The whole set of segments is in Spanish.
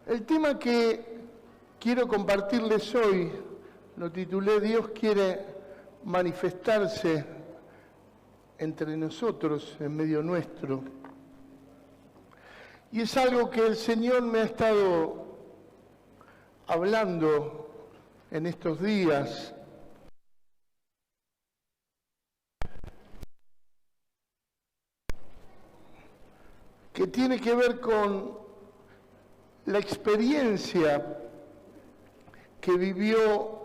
El tema que quiero compartirles hoy lo titulé Dios quiere manifestarse entre nosotros, en medio nuestro. Y es algo que el Señor me ha estado hablando en estos días. Que tiene que ver con la experiencia que vivió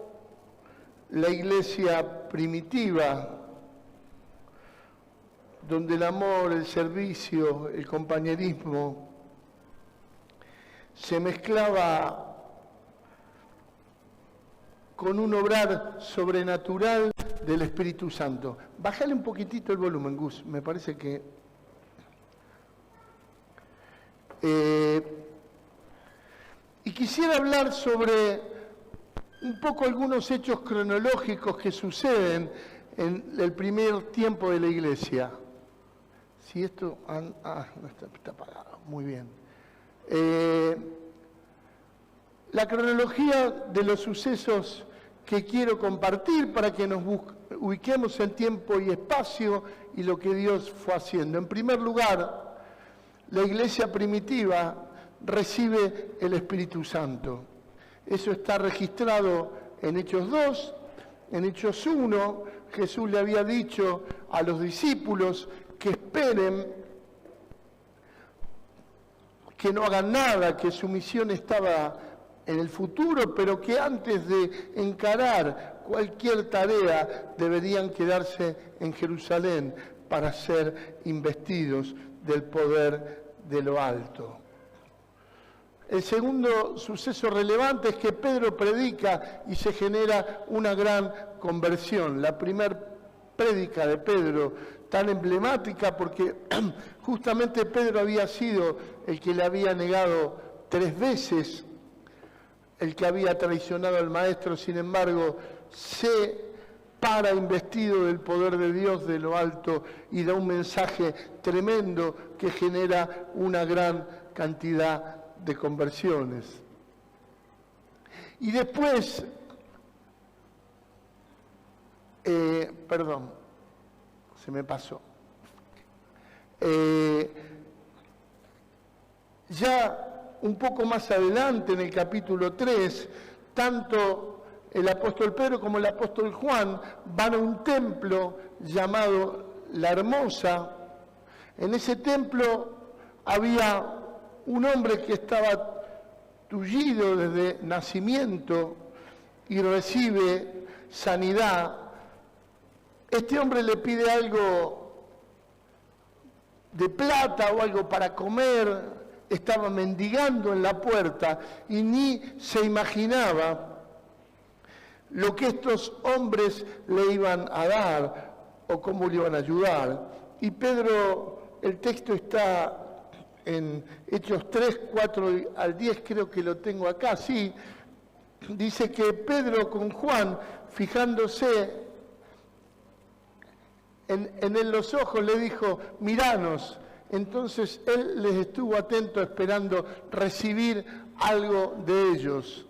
la iglesia primitiva, donde el amor, el servicio, el compañerismo se mezclaba con un obrar sobrenatural del Espíritu Santo. Bájale un poquitito el volumen, Gus, me parece que... y quisiera hablar sobre un poco algunos hechos cronológicos que suceden en el primer tiempo de la iglesia. Si esto... no está apagado, muy bien. La cronología de los sucesos que quiero compartir para que nos ubiquemos en tiempo y espacio y lo que Dios fue haciendo. En primer lugar, la iglesia primitiva recibe el Espíritu Santo. Eso está registrado en Hechos 2, en Hechos 1, Jesús le había dicho a los discípulos que esperen, que no hagan nada, que su misión estaba en el futuro, pero que antes de encarar cualquier tarea deberían quedarse en Jerusalén para ser investidos del poder de lo alto. El segundo suceso relevante es que Pedro predica y se genera una gran conversión. La primera prédica de Pedro, tan emblemática porque justamente Pedro había sido el que le había negado 3 veces, el que había traicionado al Maestro, sin embargo, se para investido del poder de Dios de lo alto y da un mensaje tremendo que genera una gran cantidad de conversiones. Y después, perdón, se me pasó. Ya un poco más adelante, en el capítulo 3, tanto el apóstol Pedro como el apóstol Juan van a un templo llamado La Hermosa. En ese templo había un hombre que estaba tullido desde nacimiento y recibe sanidad. Este hombre le pide algo de plata o algo para comer, estaba mendigando en la puerta y ni se imaginaba lo que estos hombres le iban a dar o cómo le iban a ayudar. Y Pedro, el texto está en Hechos 3, 4 al 10, creo que lo tengo acá, sí. Dice que Pedro con Juan, fijándose en él los ojos, le dijo, miranos. Entonces él les estuvo atento esperando recibir algo de ellos.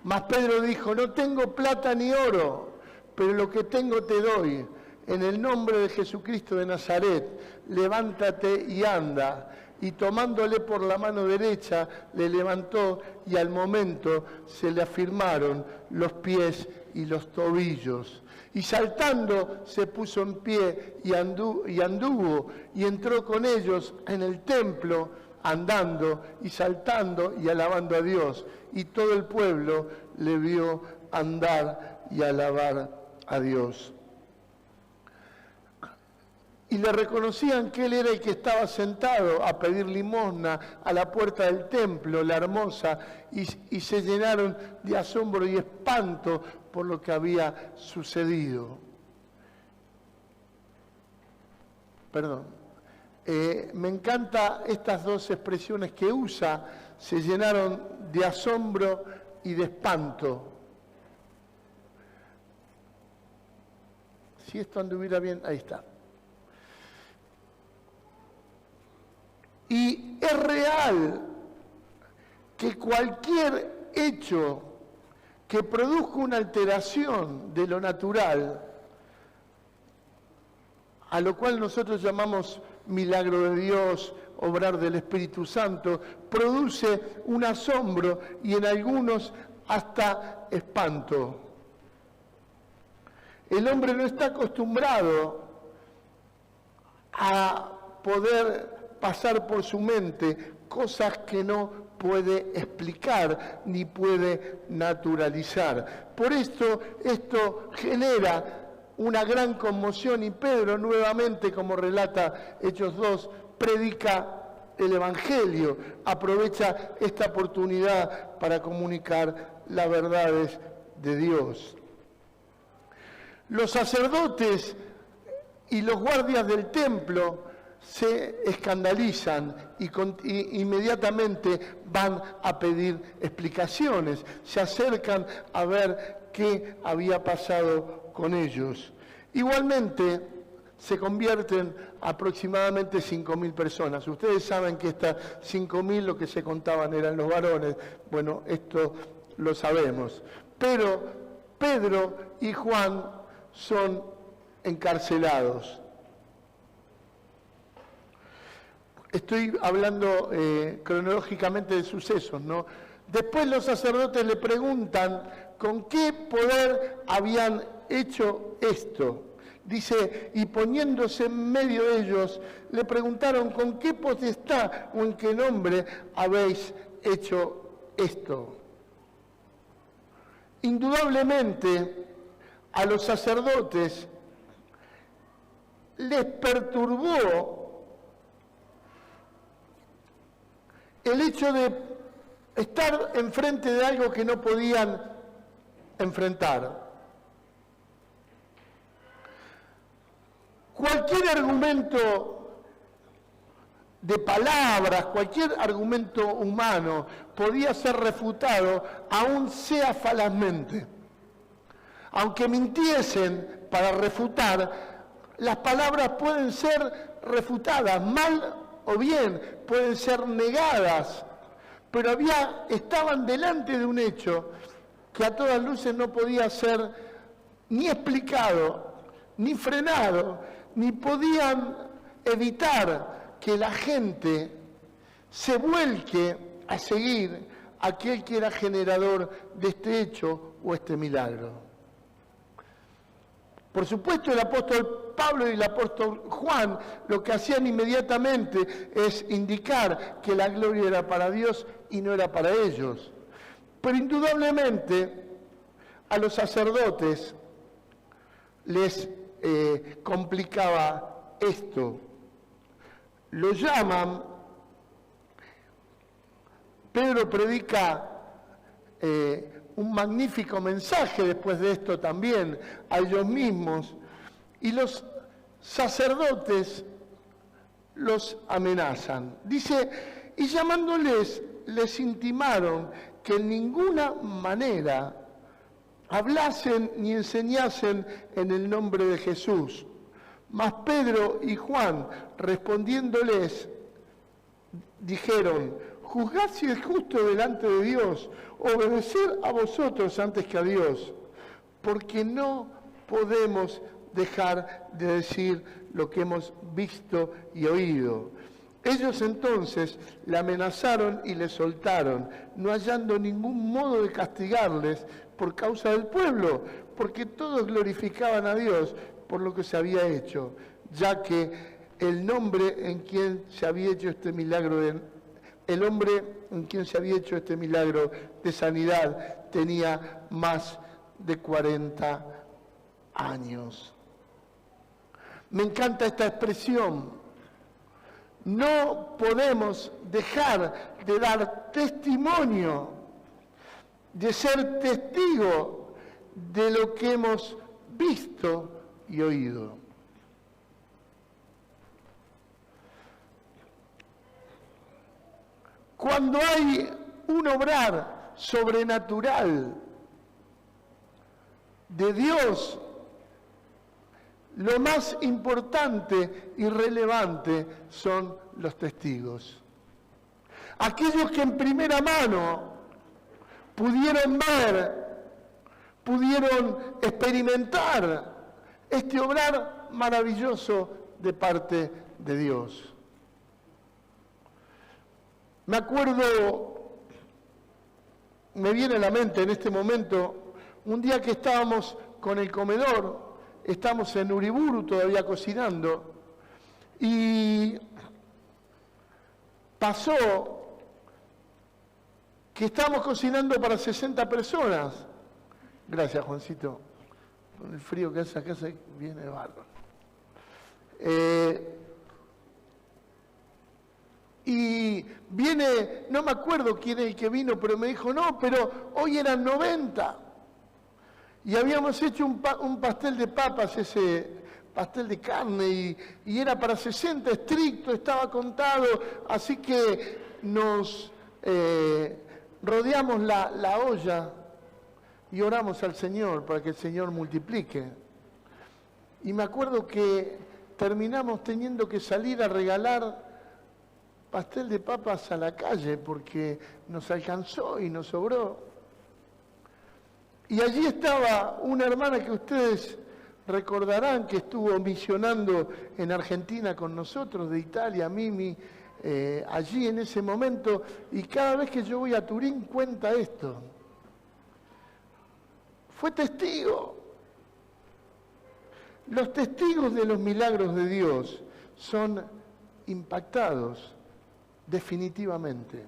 Mas Pedro dijo, no tengo plata ni oro, pero lo que tengo te doy. En el nombre de Jesucristo de Nazaret, levántate y anda. Y tomándole por la mano derecha, le levantó y al momento se le afirmaron los pies y los tobillos. Y saltando se puso en pie y anduvo y entró con ellos en el templo, andando y saltando y alabando a Dios. Y todo el pueblo le vio andar y alabar a Dios. Y le reconocían que él era el que estaba sentado a pedir limosna a la puerta del templo, La Hermosa, y se llenaron de asombro y espanto por lo que había sucedido. Perdón. Me encantan estas dos expresiones que usa, se llenaron de asombro y de espanto. Si esto anduviera bien, ahí está. Y es real cualquier hecho que produzca una alteración de lo natural, a lo cual nosotros llamamos milagro de Dios, obrar del Espíritu Santo, produce un asombro y en algunos hasta espanto. El hombre no está acostumbrado a poder pasar por su mente cosas que no puede explicar ni puede naturalizar. Por esto genera una gran conmoción y Pedro nuevamente, como relata Hechos 2, predica el Evangelio, aprovecha esta oportunidad para comunicar las verdades de Dios. Los sacerdotes y los guardias del templo se escandalizan y inmediatamente van a pedir explicaciones, se acercan a ver qué había pasado con ellos. Igualmente se convierten aproximadamente 5.000 personas. Ustedes saben que estas 5.000 lo que se contaban eran los varones. Bueno, esto lo sabemos. Pero Pedro y Juan son encarcelados. Estoy hablando cronológicamente de sucesos, ¿no? Después los sacerdotes le preguntan con qué poder habían hecho esto. Dice, y poniéndose en medio de ellos, le preguntaron con qué potestad o en qué nombre habéis hecho esto. Indudablemente, a los sacerdotes les perturbó el hecho de estar enfrente de algo que no podían enfrentar. Cualquier argumento de palabras, cualquier argumento humano podía ser refutado, aun sea falazmente. Aunque mintiesen para refutar, las palabras pueden ser refutadas, mal o bien, pueden ser negadas, pero estaban delante de un hecho que a todas luces no podía ser ni explicado, ni frenado, ni podían evitar que la gente se vuelque a seguir a aquel que era generador de este hecho o este milagro. Por supuesto, el apóstol Pablo y el apóstol Juan lo que hacían inmediatamente es indicar que la gloria era para Dios y no era para ellos. Pero indudablemente a los sacerdotes les complicaba esto. Lo llaman, Pedro predica un magnífico mensaje después de esto también a ellos mismos, y los sacerdotes los amenazan. Dice, y llamándoles, les intimaron que en ninguna manera hablasen ni enseñasen en el nombre de Jesús. Mas Pedro y Juan, respondiéndoles, dijeron, juzgad si es justo delante de Dios, obedecer a vosotros antes que a Dios, porque no podemos dejar de decir lo que hemos visto y oído. Ellos entonces le amenazaron y le soltaron, no hallando ningún modo de castigarles por causa del pueblo, porque todos glorificaban a Dios por lo que se había hecho, ya que el nombre en quien se había hecho este milagro el hombre en quien se había hecho este milagro de sanidad tenía más de 40 años. Me encanta esta expresión. No podemos dejar de dar testimonio, de ser testigo de lo que hemos visto y oído. Cuando hay un obrar sobrenatural de Dios, lo más importante y relevante son los testigos. Aquellos que en primera mano pudieron ver, pudieron experimentar este obrar maravilloso de parte de Dios. Me acuerdo, me viene a la mente en este momento, un día que estábamos con el comedor, estamos en Uriburu todavía cocinando, y pasó que estábamos cocinando para 60 personas. Gracias, Juancito. Con el frío que hace acá se viene bárbaro. Y viene, no me acuerdo quién es el que vino, pero me dijo, no, pero hoy eran 90. Y habíamos hecho un pastel de papas, ese pastel de carne, y era para 60, estricto, estaba contado, así que nos rodeamos la olla y oramos al Señor para que el Señor multiplique. Y me acuerdo que terminamos teniendo que salir a regalar pastel de papas a la calle porque nos alcanzó y nos sobró. Y allí estaba una hermana que ustedes recordarán que estuvo misionando en Argentina con nosotros, de Italia, Mimi, allí en ese momento, y cada vez que yo voy a Turín cuenta esto. Fue testigo. Los testigos de los milagros de Dios son impactados definitivamente.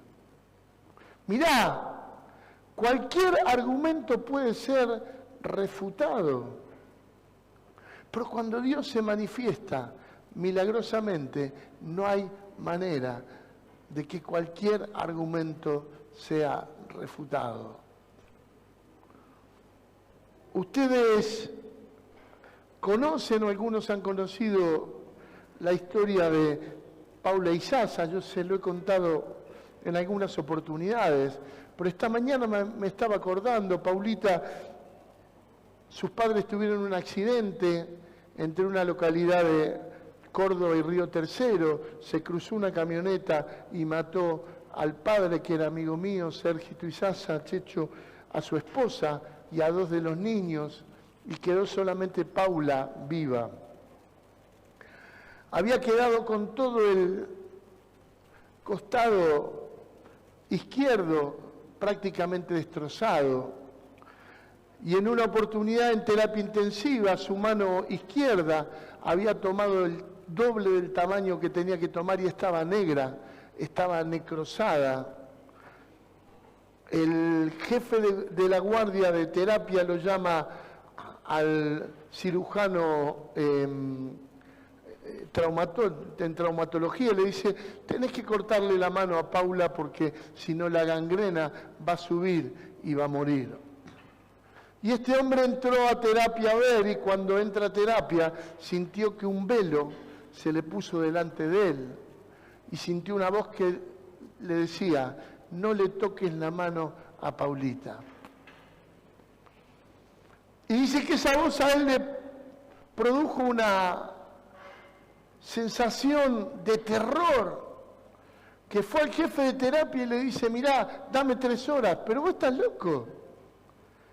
Mirá, cualquier argumento puede ser refutado, pero cuando Dios se manifiesta milagrosamente, no hay manera de que cualquier argumento sea refutado. Ustedes conocen o algunos han conocido la historia de Paula y Sasa, yo se lo he contado en algunas oportunidades, pero esta mañana me estaba acordando, Paulita, sus padres tuvieron un accidente entre una localidad de Córdoba y Río Tercero, se cruzó una camioneta y mató al padre, que era amigo mío, Sergito Izaza, Checho, a su esposa y a 2 de los niños, y quedó solamente Paula viva. Había quedado con todo el costado izquierdo prácticamente destrozado, y en una oportunidad en terapia intensiva su mano izquierda había tomado el doble del tamaño que tenía que tomar y estaba negra, estaba necrosada. El jefe de la guardia de terapia lo llama al cirujano en traumatología y le dice, tenés que cortarle la mano a Paula porque si no la gangrena va a subir y va a morir. Y este hombre entró a terapia a ver, y cuando entra a terapia sintió que un velo se le puso delante de él y sintió una voz que le decía, no le toques la mano a Paulita. Y dice que esa voz a él le produjo una sensación de terror, que fue al jefe de terapia y le dice, mirá, dame 3 horas, pero vos estás loco,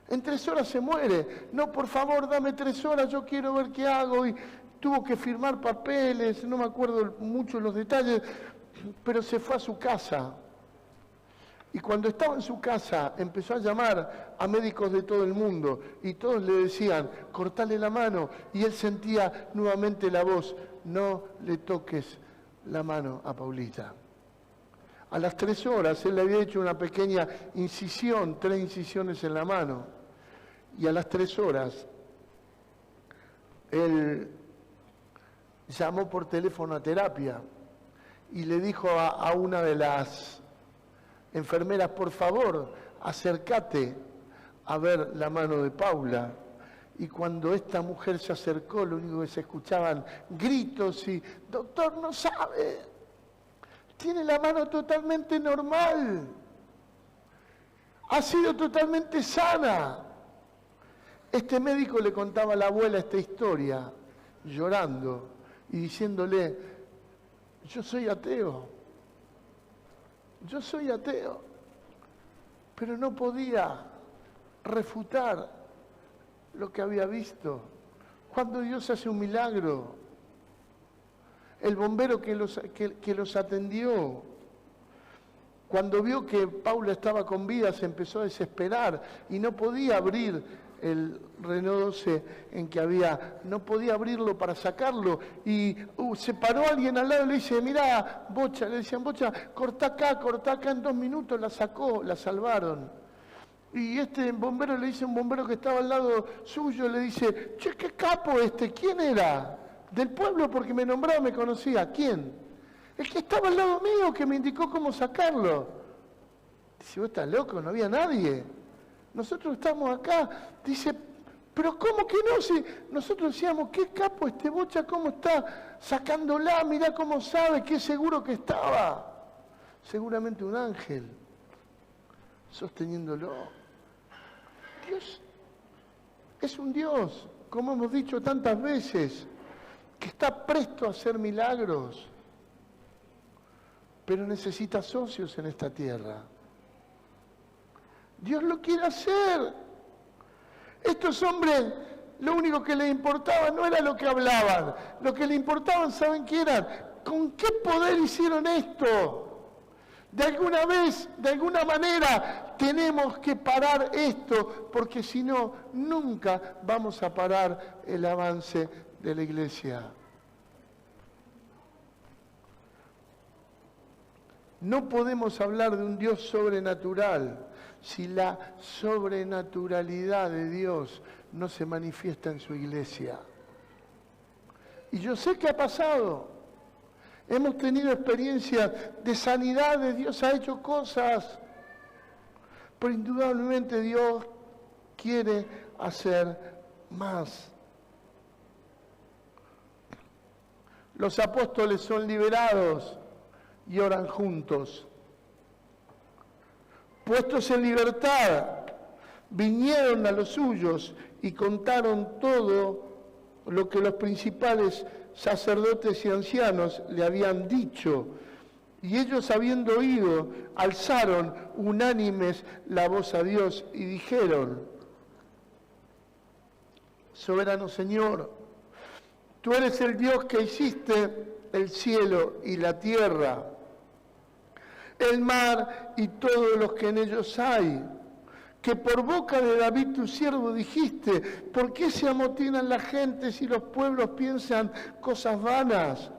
en 3 horas se muere, no, por favor, dame 3 horas, yo quiero ver qué hago, y tuvo que firmar papeles, no me acuerdo mucho los detalles, pero se fue a su casa. Y cuando estaba en su casa empezó a llamar a médicos de todo el mundo y todos le decían, cortale la mano, y él sentía nuevamente la voz, no le toques la mano a Paulita. A las 3 horas él le había hecho una pequeña incisión, 3 incisiones en la mano, y a las 3 horas él llamó por teléfono a terapia y le dijo a una de las enfermeras, por favor, acércate a ver la mano de Paula. Y cuando esta mujer se acercó, lo único que se escuchaban gritos y, doctor, no sabe, tiene la mano totalmente normal, ha sido totalmente sana. Este médico le contaba a la abuela esta historia, llorando y diciéndole, yo soy ateo, pero no podía refutar lo que había visto. Cuando Dios hace un milagro, el bombero que los atendió, cuando vio que Paula estaba con vida, se empezó a desesperar y no podía abrir el Renault 12 en que había, no podía abrirlo para sacarlo. Y se paró alguien al lado y le dice, mirá, Bocha, le decían, Bocha, cortá acá, en 2 minutos la sacó, la salvaron. Y este bombero le dice a un bombero que estaba al lado suyo, le dice, che, qué capo ¿quién era? Del pueblo, porque me nombraba, me conocía. ¿Quién? El que estaba al lado mío, que me indicó cómo sacarlo. Dice, vos estás loco, no había nadie. Nosotros estamos acá. Dice, pero ¿cómo que no? Si nosotros decíamos, qué capo Bocha, cómo está sacándola, mirá cómo sabe, qué seguro que estaba. Seguramente un ángel sosteniéndolo. Dios es un Dios, como hemos dicho tantas veces, que está presto a hacer milagros, pero necesita socios en esta tierra. Dios lo quiere hacer. Estos hombres, lo único que les importaba no era lo que hablaban, lo que les importaba, ¿saben qué eran? ¿Con qué poder hicieron esto? De alguna vez, de alguna manera, tenemos que parar esto, porque si no, nunca vamos a parar el avance de la iglesia. No podemos hablar de un Dios sobrenatural si la sobrenaturalidad de Dios no se manifiesta en su iglesia. Y yo sé que ha pasado. Hemos tenido experiencias de sanidades, Dios ha hecho cosas, pero indudablemente Dios quiere hacer más. Los apóstoles son liberados y oran juntos. Puestos en libertad, vinieron a los suyos y contaron todo lo que los principales sacerdotes y ancianos le habían dicho. Y ellos, habiendo oído, alzaron unánimes la voz a Dios y dijeron, soberano Señor, tú eres el Dios que hiciste el cielo y la tierra, el mar y todos los que en ellos hay, que por boca de David tu siervo dijiste, ¿por qué se amotinan las gentes y los pueblos piensan cosas vanas?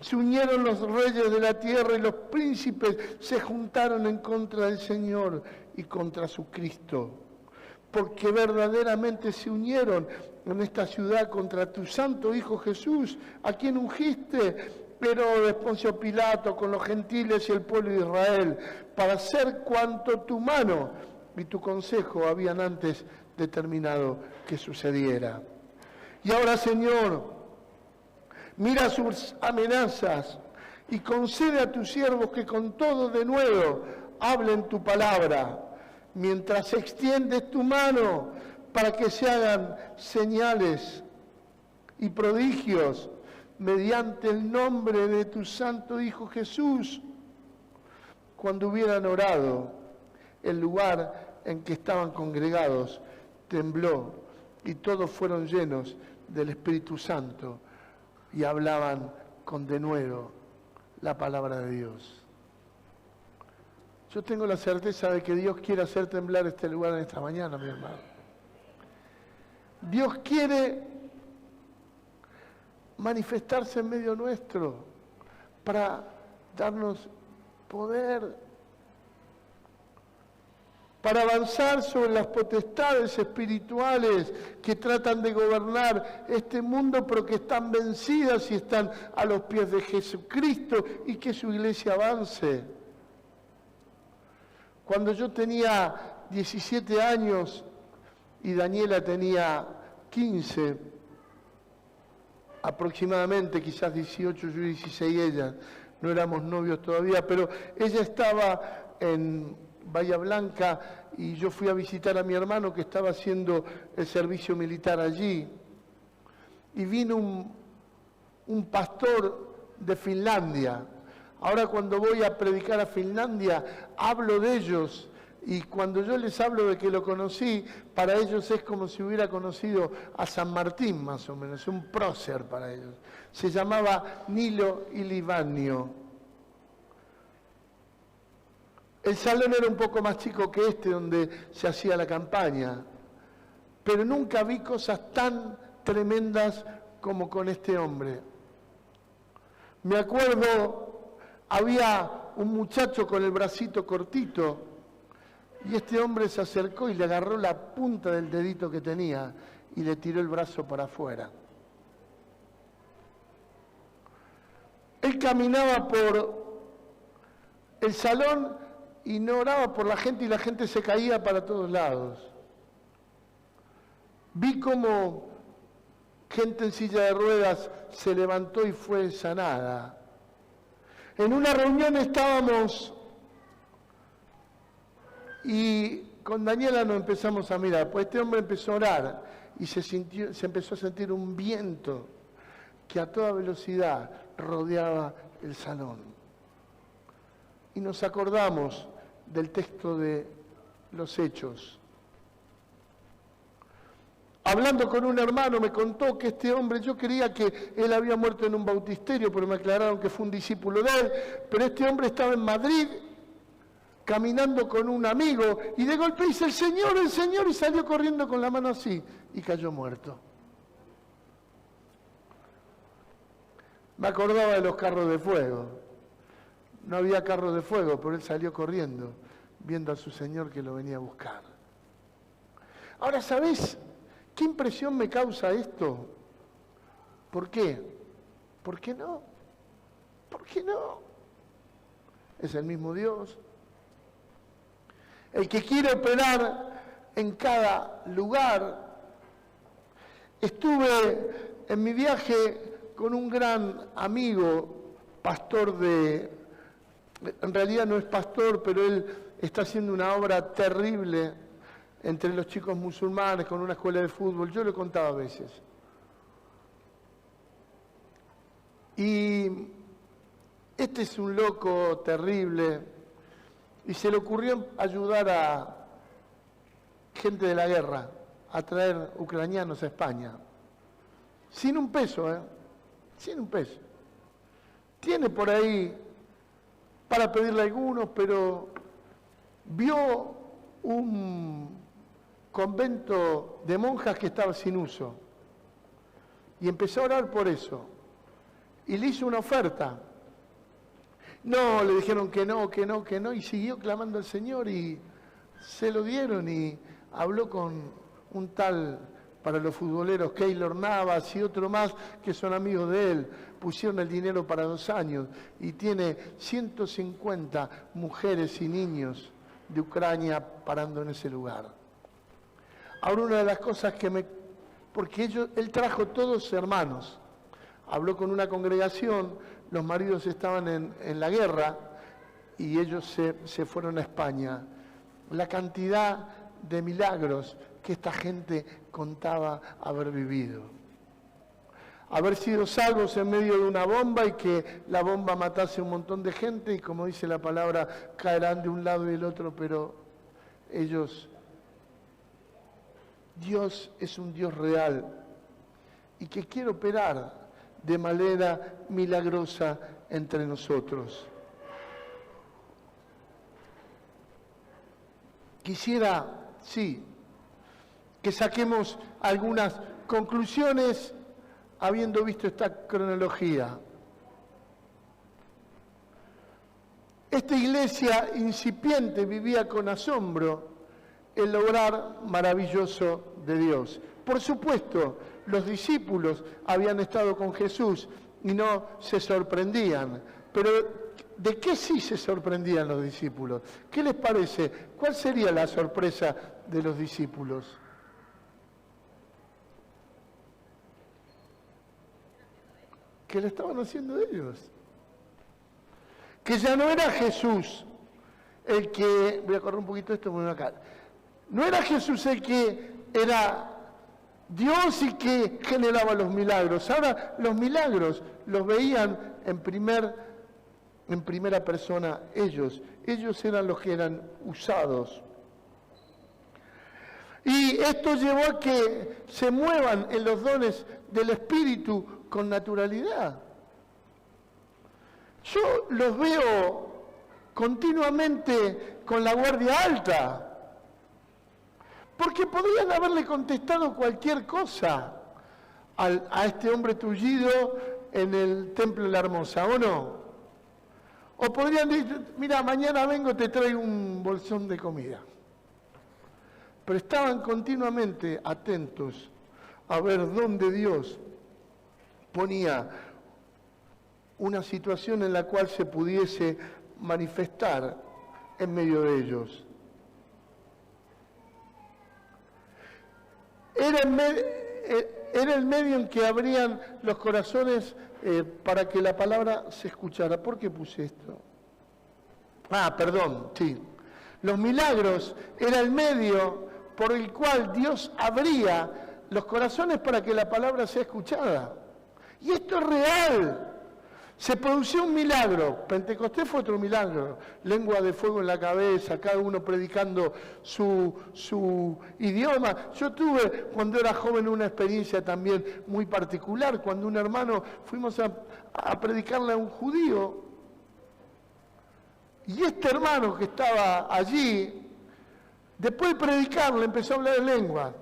Se unieron los reyes de la tierra y los príncipes se juntaron en contra del Señor y contra su Cristo, porque verdaderamente se unieron en esta ciudad contra tu santo Hijo Jesús, a quien ungiste, pero de Poncio Pilato con los gentiles y el pueblo de Israel, para hacer cuanto tu mano y tu consejo habían antes determinado que sucediera. Y ahora, Señor, mira sus amenazas y concede a tus siervos que con todo de nuevo hablen tu palabra, mientras extiendes tu mano para que se hagan señales y prodigios mediante el nombre de tu santo Hijo Jesús. Cuando hubieran orado, el lugar en que estaban congregados tembló y todos fueron llenos del Espíritu Santo y hablaban con denuedo la palabra de Dios. Yo tengo la certeza de que Dios quiere hacer temblar este lugar en esta mañana, mi hermano. Dios quiere manifestarse en medio nuestro para darnos poder, para avanzar sobre las potestades espirituales que tratan de gobernar este mundo, pero que están vencidas y están a los pies de Jesucristo, y que su iglesia avance. Cuando yo tenía 17 años y Daniela tenía 15, aproximadamente, quizás 18, yo 16 ella, no éramos novios todavía, pero ella estaba en Bahía Blanca y yo fui a visitar a mi hermano que estaba haciendo el servicio militar allí. Y vino un pastor de Finlandia. Ahora cuando voy a predicar a Finlandia, hablo de ellos Y cuando yo les hablo de que lo conocí, para ellos es como si hubiera conocido a San Martín, más o menos, un prócer para ellos. Se llamaba Nilo Ilivanio. El salón era un poco más chico que este, donde se hacía la campaña, pero nunca vi cosas tan tremendas como con este hombre. Me acuerdo, había un muchacho con el bracito cortito, y este hombre se acercó y le agarró la punta del dedito que tenía y le tiró el brazo para afuera. Él caminaba por el salón y no oraba por la gente y la gente se caía para todos lados. Vi cómo gente en silla de ruedas se levantó y fue sanada. En una reunión estábamos y con Daniela nos empezamos a mirar, pues este hombre empezó a orar y se empezó a sentir un viento que a toda velocidad rodeaba el salón. Y nos acordamos del texto de los Hechos. Hablando con un hermano me contó que este hombre, yo creía que él había muerto en un bautisterio, pero me aclararon que fue un discípulo de él, pero este hombre estaba en Madrid caminando con un amigo y de golpe dice el Señor, y salió corriendo con la mano así y cayó muerto. Me acordaba de los carros de fuego. No había carros de fuego, pero él salió corriendo viendo a su Señor que lo venía a buscar. Ahora, ¿sabés qué impresión me causa esto? ¿Por qué? ¿Por qué no? ¿Por qué no? Es el mismo Dios. El que quiere operar en cada lugar. Estuve en mi viaje con un gran amigo, pastor en realidad no es pastor, pero él está haciendo una obra terrible entre los chicos musulmanes con una escuela de fútbol. Yo lo he contado a veces. Y este es un loco terrible y se le ocurrió ayudar a gente de la guerra a traer ucranianos a España. Sin un peso, sin un peso. Tiene por ahí para pedirle a algunos, pero vio un convento de monjas que estaba sin uso y empezó a orar por eso y le hizo una oferta. No, le dijeron que no y siguió clamando al Señor y se lo dieron y habló con un tal, para los futboleros, Keylor Navas y otro más que son amigos de él. Pusieron el dinero para 2 años y tiene 150 mujeres y niños de Ucrania parando en ese lugar. Ahora, una de las cosas porque él trajo todos hermanos, habló con una congregación, los maridos estaban en la guerra y ellos se fueron a España. La cantidad de milagros que esta gente contaba haber vivido. Haber sido salvos en medio de una bomba y que la bomba matase a un montón de gente y, como dice la palabra, caerán de un lado y del otro, pero Dios es un Dios real y que quiere operar de manera milagrosa entre nosotros. Quisiera, que saquemos algunas conclusiones habiendo visto esta cronología. Esta iglesia incipiente vivía con asombro el obrar maravilloso de Dios. Por supuesto, los discípulos habían estado con Jesús y no se sorprendían, pero ¿de qué sí se sorprendían los discípulos? ¿Qué les parece? ¿Cuál sería la sorpresa de los discípulos? Que le estaban haciendo ellos. Que ya no era Jesús el que... Voy a correr un poquito esto, bueno, acá. No era Jesús el que era Dios y que generaba los milagros. Ahora los milagros los veían en primera persona ellos. Ellos eran los que eran usados Y esto llevó a que se muevan en los dones del Espíritu con naturalidad. Yo los veo continuamente con la guardia alta, porque podrían haberle contestado cualquier cosa a este hombre tullido en el Templo de la Hermosa, ¿o no? O podrían decir, mira, mañana vengo, te traigo un bolsón de comida. Pero estaban continuamente atentos a ver dónde Dios ponía una situación en la cual se pudiese manifestar en medio de ellos. Era el medio en que abrían los corazones para que la palabra se escuchara. ¿Por qué puse esto? Sí. Los milagros era el medio por el cual Dios abría los corazones para que la palabra sea escuchada. Y esto es real. Se produció un milagro. Pentecostés fue otro milagro. Lengua de fuego en la cabeza, cada uno predicando su idioma. Yo tuve, cuando era joven, una experiencia también muy particular. Cuando un hermano fuimos a predicarle a un judío. Y este hermano que estaba allí, después de predicarle, empezó a hablar en lengua.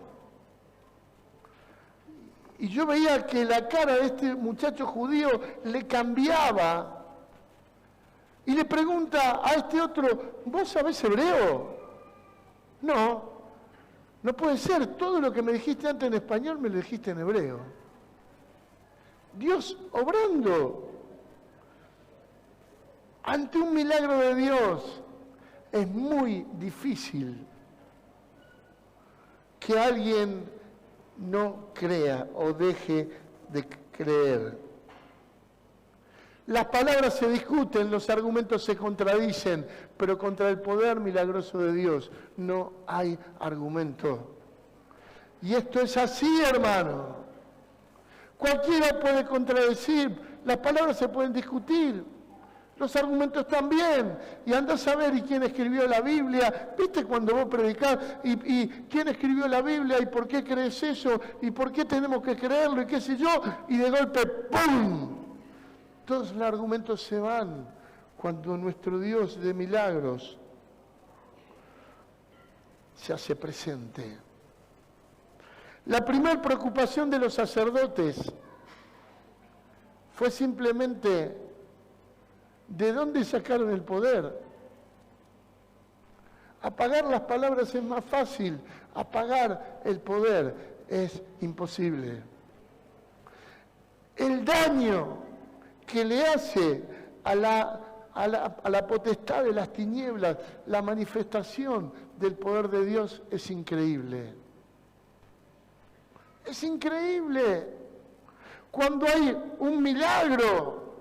Y yo veía que la cara de este muchacho judío le cambiaba. Y le pregunta a este otro, ¿vos sabés hebreo? No, no puede ser. Todo lo que me dijiste antes en español me lo dijiste en hebreo. Dios obrando. Ante un milagro de Dios es muy difícil que alguien no crea o deje de creer. Las palabras se discuten, los argumentos se contradicen, pero contra el poder milagroso de Dios no hay argumento. Y esto es así, hermano. Cualquiera puede contradecir, las palabras se pueden discutir. Los argumentos también. Y andás a saber, ¿y quién escribió la Biblia? ¿Viste cuando vos predicás? ¿Y quién escribió la Biblia? ¿Y por qué crees eso? ¿Y por qué tenemos que creerlo? ¿Y qué sé yo? Y de golpe, ¡pum! Todos los argumentos se van cuando nuestro Dios de milagros se hace presente. La primera preocupación de los sacerdotes fue simplemente: ¿de dónde sacaron el poder? Apagar las palabras es más fácil, apagar el poder es imposible. El daño que le hace a la potestad de las tinieblas, la manifestación del poder de Dios es increíble. Es increíble. Cuando hay un milagro,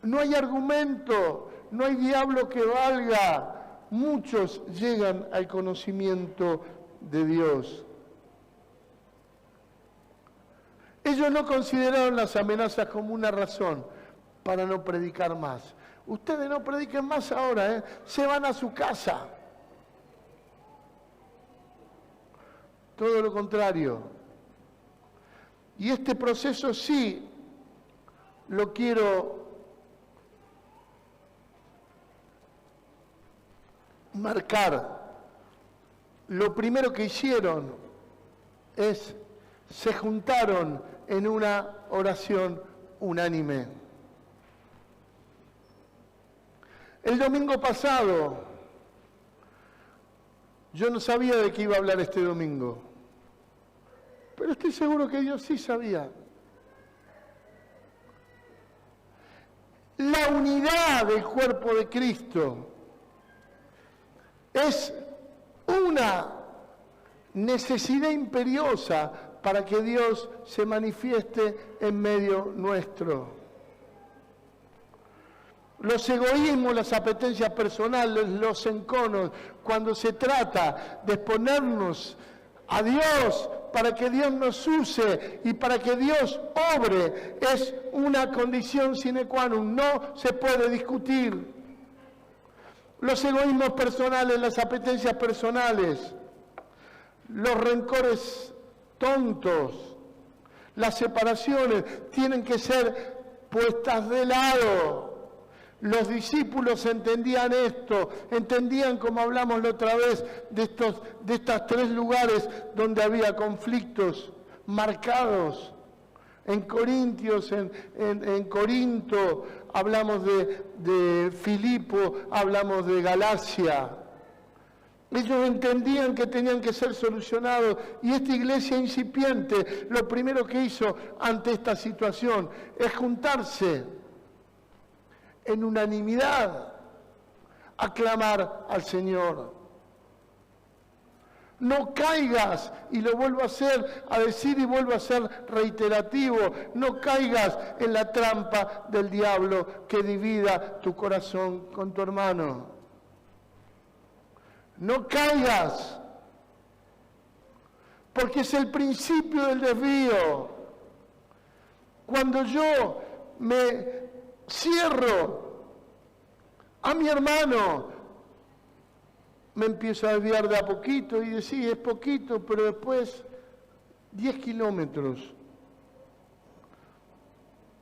no hay argumento, no hay diablo que valga. Muchos llegan al conocimiento de Dios. Ellos no consideraron las amenazas como una razón para no predicar más. Ustedes no prediquen más ahora, se van a su casa. Todo lo contrario. Y este proceso sí lo quiero marcar. Lo primero que hicieron es se juntaron en una oración unánime. El domingo pasado, yo no sabía de qué iba a hablar este domingo, pero estoy seguro que Dios sí sabía. La unidad del cuerpo de Cristo es una necesidad imperiosa para que Dios se manifieste en medio nuestro. Los egoísmos, las apetencias personales, los enconos, cuando se trata de exponernos a Dios para que Dios nos use y para que Dios obre, es una condición sine qua non, no se puede discutir. Los egoísmos personales, las apetencias personales, los rencores tontos, las separaciones tienen que ser puestas de lado. Los discípulos entendían esto, entendían, como hablamos la otra vez, de estos 3 lugares donde había conflictos marcados. En Corintios, en Corinto, hablamos de Filipo, hablamos de Galacia. Ellos entendían que tenían que ser solucionados y esta iglesia incipiente lo primero que hizo ante esta situación es juntarse en unanimidad a clamar al Señor. No caigas, y lo vuelvo a decir y vuelvo a ser reiterativo, no caigas en la trampa del diablo que divida tu corazón con tu hermano. No caigas, porque es el principio del desvío. Cuando yo me cierro a mi hermano, me empiezo a desviar de a poquito y decir, es poquito, pero después 10 kilómetros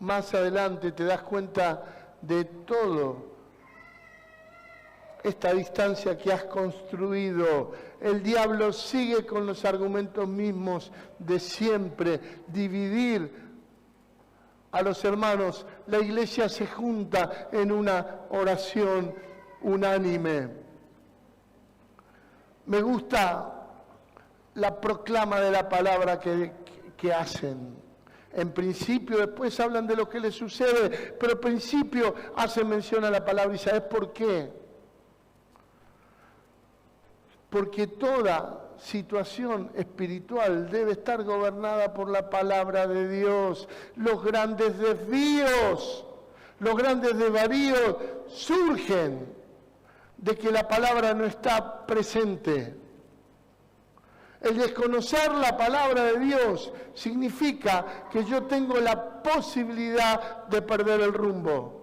más adelante te das cuenta de todo esta distancia que has construido. El diablo sigue con los argumentos mismos de siempre, dividir a los hermanos. La iglesia se junta en una oración unánime. Me gusta la proclama de la palabra que hacen. En principio, después hablan de lo que les sucede, pero en principio hacen mención a la palabra. ¿Y sabes por qué? Porque toda situación espiritual debe estar gobernada por la palabra de Dios. Los grandes desvíos, los grandes desvaríos surgen de que la palabra no está presente. El desconocer la palabra de Dios significa que yo tengo la posibilidad de perder el rumbo.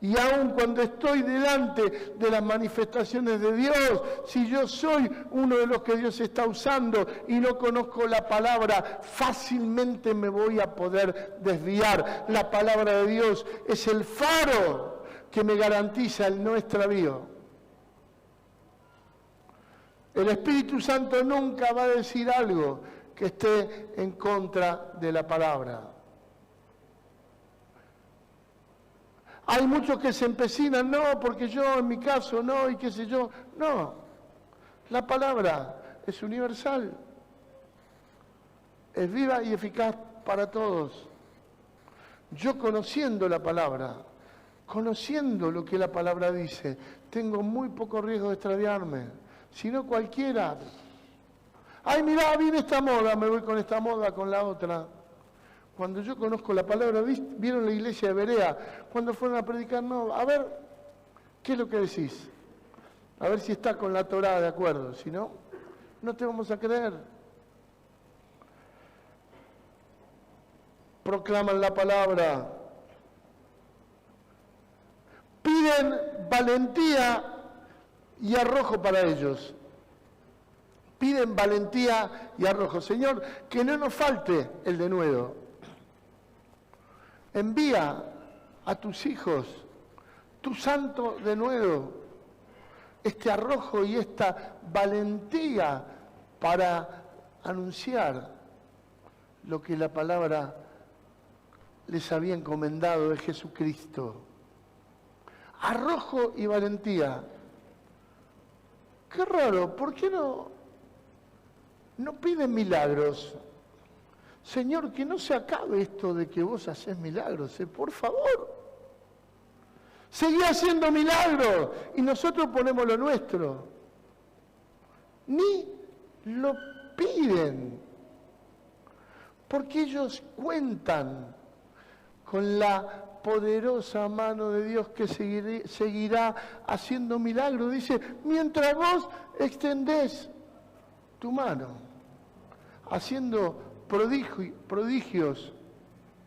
Y aun cuando estoy delante de las manifestaciones de Dios, si yo soy uno de los que Dios está usando y no conozco la palabra, fácilmente me voy a poder desviar. La palabra de Dios es el faro que me garantiza el no extravío. El Espíritu Santo nunca va a decir algo que esté en contra de la palabra. Hay muchos que se empecinan, no, porque yo en mi caso no, y qué sé yo. No, la palabra es universal, es viva y eficaz para todos. Yo conociendo la palabra, conociendo lo que la palabra dice, tengo muy poco riesgo de extraviarme, si no cualquiera. Ay, mirá, viene esta moda, me voy con esta moda, con la otra. Cuando yo conozco la palabra, ¿vieron la iglesia de Berea? Cuando fueron a predicar, no, a ver, ¿qué es lo que decís? A ver si está con la Torá de acuerdo, si no, no te vamos a creer. Proclaman la palabra, piden valentía y arrojo para ellos. Piden valentía y arrojo. Señor, que no nos falte el denuedo. Envía a tus hijos tu santo denuedo, este arrojo y esta valentía para anunciar lo que la palabra les había encomendado de Jesucristo. Arrojo y valentía. Qué raro, ¿por qué no piden milagros? Señor, que no se acabe esto de que vos haces milagros, por favor. Seguí haciendo milagros y nosotros ponemos lo nuestro. Ni lo piden, porque ellos cuentan con la poderosa mano de Dios que seguirá haciendo milagros. Dice, mientras vos extendés tu mano, haciendo prodigios,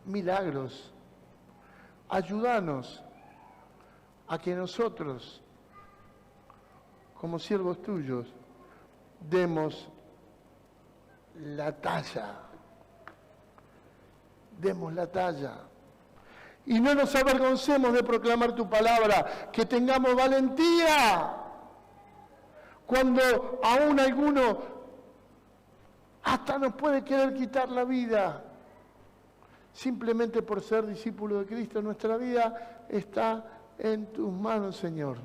milagros, ayúdanos a que nosotros, como siervos tuyos, demos la talla. Demos la talla. Y no nos avergoncemos de proclamar tu palabra, que tengamos valentía. Cuando aún alguno hasta nos puede querer quitar la vida, simplemente por ser discípulo de Cristo, nuestra vida está en tus manos, Señor.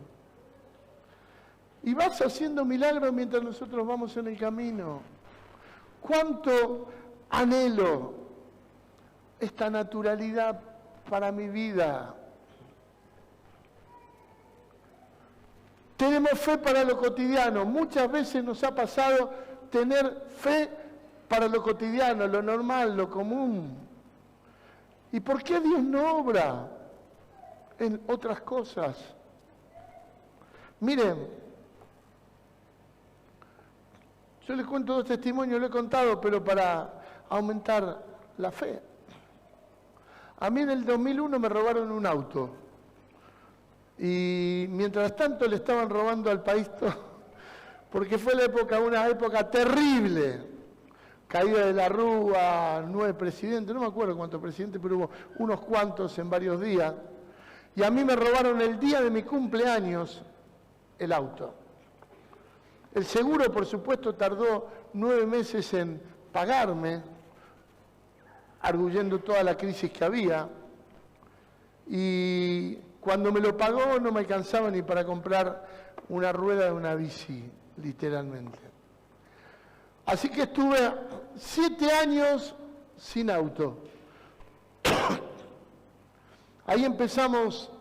Y vas haciendo milagros mientras nosotros vamos en el camino. Cuánto anhelo esta naturalidad para mi vida. Tenemos fe para lo cotidiano. Muchas veces nos ha pasado tener fe para lo cotidiano, lo normal, lo común. ¿Y por qué Dios no obra en otras cosas? Miren, yo les cuento 2 testimonios, lo he contado, pero para aumentar la fe. A mí en el 2001 me robaron un auto. Y mientras tanto le estaban robando al país todo, porque fue una época terrible. Caída de la Rúa, 9 presidentes, no me acuerdo cuántos presidentes, pero hubo unos cuantos en varios días. Y a mí me robaron el día de mi cumpleaños el auto. El seguro, por supuesto, tardó 9 meses en pagarme, arguyendo toda la crisis que había. Y cuando me lo pagó no me alcanzaba ni para comprar una rueda de una bici, literalmente. Así que estuve 7 años sin auto. Ahí empezamos,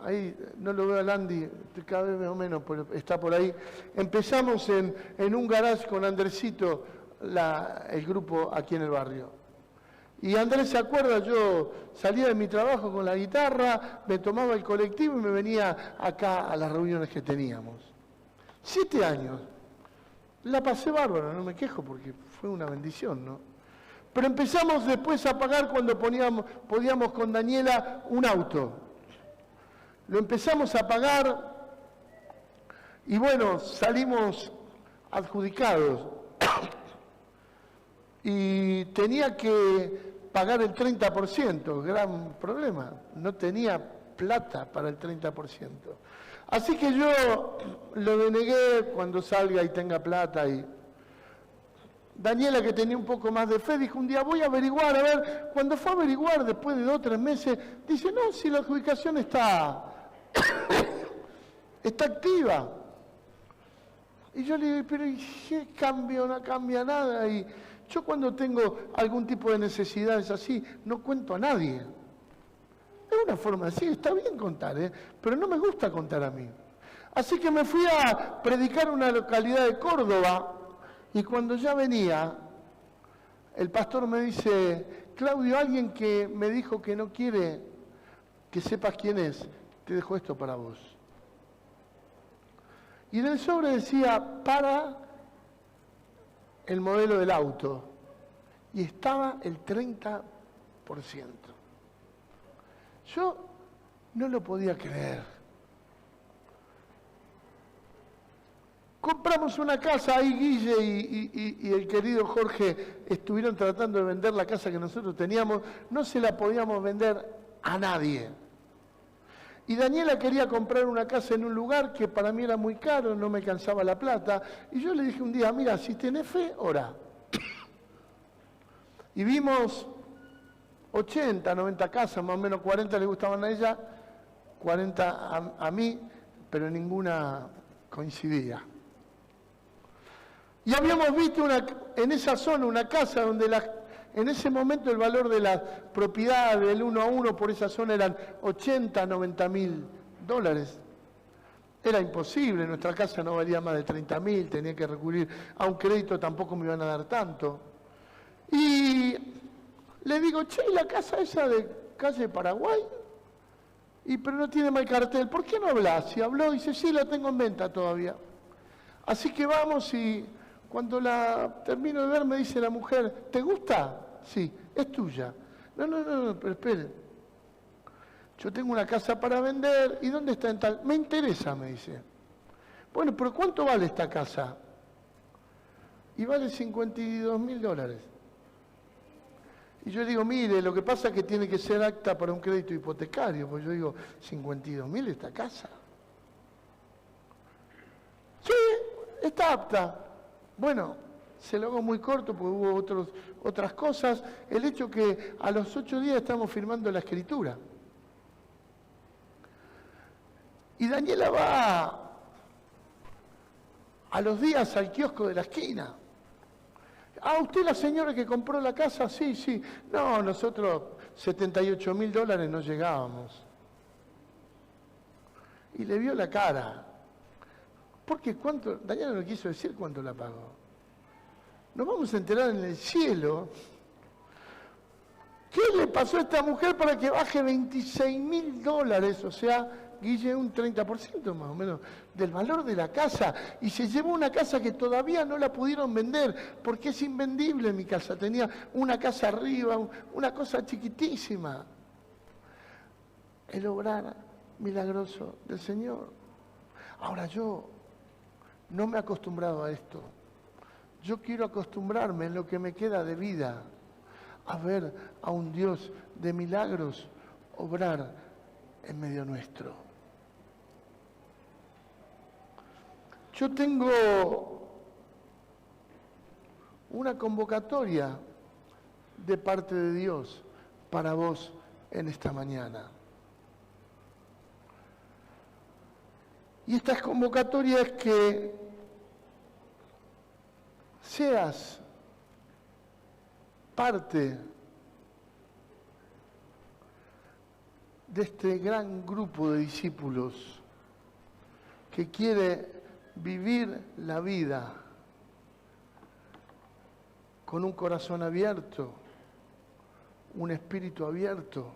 ahí no lo veo a Landy, cada vez más o menos, pero está por ahí. Empezamos en un garage con Andresito, el grupo aquí en el barrio. Y Andrés se acuerda, yo salía de mi trabajo con la guitarra, me tomaba el colectivo y me venía acá a las reuniones que teníamos. 7 años. La pasé bárbaro, no me quejo porque fue una bendición, ¿no? Pero empezamos después a pagar cuando podíamos con Daniela un auto. Lo empezamos a pagar y bueno, salimos adjudicados. Y tenía que pagar el 30%, gran problema. No tenía plata para el 30%. Así que yo lo denegué cuando salga y tenga plata. Y Daniela, que tenía un poco más de fe, dijo un día, voy a averiguar, a ver. Cuando fue a averiguar, después de 2 o 3 meses, dice, no, si la adjudicación está activa. Y yo le digo, pero ¿qué cambio? No cambia nada. Y yo cuando tengo algún tipo de necesidades así, no cuento a nadie. Es una forma así, está bien contar, pero no me gusta contar a mí. Así que me fui a predicar a una localidad de Córdoba y cuando ya venía, el pastor me dice, Claudio, alguien que me dijo que no quiere que sepas quién es, te dejo esto para vos. Y en el sobre decía, para el modelo del auto. Y estaba el 30%. Yo no lo podía creer. Compramos una casa, ahí Guille y el querido Jorge estuvieron tratando de vender la casa que nosotros teníamos, no se la podíamos vender a nadie. Y Daniela quería comprar una casa en un lugar que para mí era muy caro, no me alcanzaba la plata, y yo le dije un día, mira, si tenés fe, orá. Y vimos 80, 90 casas, más o menos 40 le gustaban a ella, 40 a mí, pero ninguna coincidía. Y habíamos visto en esa zona una casa donde en ese momento el valor de la propiedad del 1 a 1 por esa zona eran 80, 90 mil dólares. Era imposible, nuestra casa no valía más de 30 mil, tenía que recurrir a un crédito, tampoco me iban a dar tanto. Y le digo, che, ¿y la casa esa de calle Paraguay? Pero no tiene mal cartel, ¿por qué no hablas? Y habló, dice, sí, la tengo en venta todavía. Así que vamos y cuando la termino de ver me dice la mujer, ¿te gusta? Sí, es tuya. No, pero esperen. Yo tengo una casa para vender, ¿y dónde está en tal? Me interesa, me dice. Bueno, pero ¿cuánto vale esta casa? y vale $52.000. Y yo digo, mire, lo que pasa es que tiene que ser acta para un crédito hipotecario, pues yo digo, 52.000 esta casa. Sí, está apta. Bueno, se lo hago muy corto porque hubo otras cosas. El hecho que a los 8 días estamos firmando la escritura. Y Daniela va a los días al kiosco de la esquina. Ah, ¿usted la señora que compró la casa? Sí, sí. No, nosotros $78.000 no llegábamos. Y le vio la cara. Porque cuánto, Daniela no quiso decir cuánto la pagó. Nos vamos a enterar en el cielo. ¿Qué le pasó a esta mujer para que baje $26.000? O sea, Guille, un 30% más o menos del valor de la casa. Y se llevó una casa que todavía no la pudieron vender, porque es invendible mi casa. Tenía una casa arriba, una cosa chiquitísima. El obrar milagroso del Señor. Ahora yo no me he acostumbrado a esto. Yo quiero acostumbrarme en lo que me queda de vida a ver a un Dios de milagros obrar en medio nuestro. Yo tengo una convocatoria de parte de Dios para vos en esta mañana. Y esta convocatoria es que seas parte de este gran grupo de discípulos que quiere vivir la vida con un corazón abierto, un espíritu abierto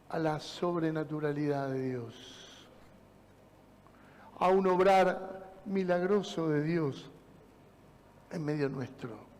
a la sobrenaturalidad de Dios, a un obrar milagroso de Dios en medio nuestro.